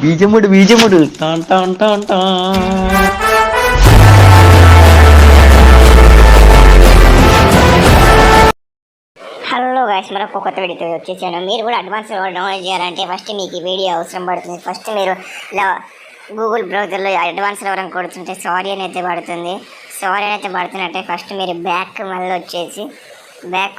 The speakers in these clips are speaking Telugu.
బీజముడు బీజముడు టాన్ టాన్ టాన్ టాన్. హలో గైస్, మరొక కొత్త వీడియోతో వచ్చేసాను. మీరు కూడా అడ్వాన్స్ డౌన్లోడ్ చేయాలంటే ఫస్ట్ మీకు ఈ వీడియో అవసరం పడుతుంది. ఫస్ట్ మీరు ఇలా గూగుల్ బ్రౌజర్లో అడ్వాన్స్ ఎవరైనా కొడుతుంటే సారీ అని అయితే పడుతుంది. సారీ అని అయితే పడుతున్నట్టే ఫస్ట్ మీరు బ్యాక్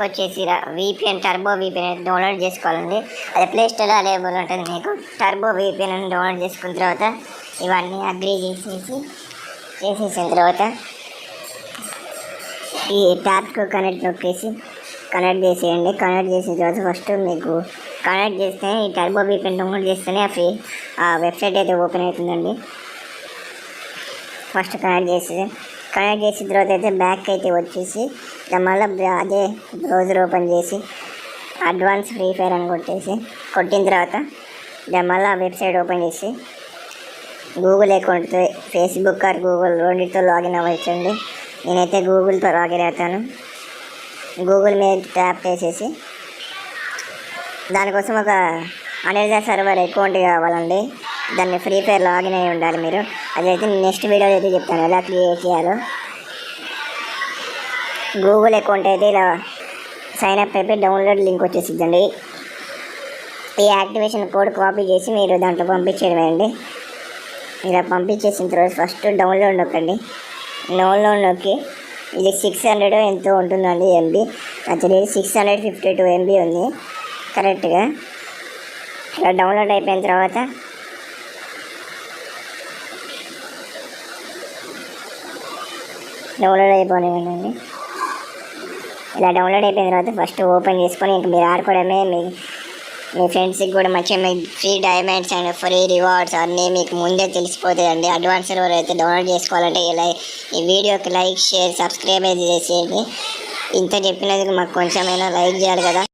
వచ్చేసి VPN టర్బో VPN డౌన్లోడ్ చేసుకోవాలండి. అది ప్లే స్టోర్లో అవైలబుల్ ఉంటుంది. మీకు టర్బో VPN అని డౌన్లోడ్ చేసుకున్న తర్వాత ఇవన్నీ అగ్రీ చేసేసిన తర్వాత ఈ ట్యాబ్కు కనెక్ట్ నొక్కేసి కనెక్ట్ చేసేయండి. కనెక్ట్ చేసిన తర్వాత ఫస్ట్ మీకు కనెక్ట్ చేస్తే ఈ టర్బో VPN డౌన్లోడ్ చేస్తేనే ఆ వెబ్సైట్ అయితే ఓపెన్ అవుతుందండి. ఫస్ట్ కనెక్ట్ చేసిన తర్వాత అయితే బ్యాక్ అయితే వచ్చేసి మళ్ళీ అదే బ్రౌజర్ ఓపెన్ చేసి అడ్వాన్స్ ఫ్రీ ఫైర్ అని కొట్టిన తర్వాత మళ్ళీ ఆ వెబ్సైట్ ఓపెన్ చేసి గూగుల్ అకౌంట్తో ఫేస్బుక్ ఆర్ గూగుల్ రెండింటితో లాగిన్ అవ్వచ్చండి. నేనైతే గూగుల్తో లాగిన్ అవుతాను. గూగుల్ మీద ట్యాప్ చేసేసి దానికోసం ఒక అనదర్ సర్వర్ అకౌంట్ కావాలండి. దాన్ని ఫ్రీ ఫైర్ లాగిన్ అయి ఉండాలి మీరు. అదైతే నెక్స్ట్ వీడియోలో అయితే చెప్తాను ఎలా క్రియేట్ చేయాలో. గూగుల్ అకౌంట్ అయితే ఇలా సైన్ అప్ అయిపోయి డౌన్లోడ్ లింక్ వచ్చేసిద్దండి. ఈ యాక్టివేషన్ కోడ్ కాపీ చేసి మీరు దాంట్లో పంపించేయడమేండి. ఇలా పంపించేసిన తర్వాత ఫస్ట్ డౌన్లోడ్ నొక్కండి. డౌన్లోడ్ నొక్కి ఇది 600 ఎంతో ఉంటుందండి MB. యాక్చువల్లీ 652 MB ఉంది కరెక్ట్గా. ఇలా డౌన్లోడ్ అయిపోయిన తర్వాత డౌన్లోడ్ అయిపోయినాయండి. ఇలా డౌన్లోడ్ అయిపోయిన తర్వాత ఫస్ట్ ఓపెన్ చేసుకొని ఇంక మీరు ఆడుకోవడమే. మీ ఫ్రెండ్స్కి కూడా మంచిగా మీకు free diamonds and free rewards అన్నీ మీకు ముందే తెలిసిపోతాయండి. అడ్వాన్స్ సర్వర్ అయితే డౌన్లోడ్ చేసుకోవాలంటే ఇలా ఈ వీడియోకి లైక్ షేర్ సబ్స్క్రైబ్ అయితే చేసేయండి. ఇంత చెప్పినందుకు మాకు కొంచెమైనా లైక్ చేయాలి కదా.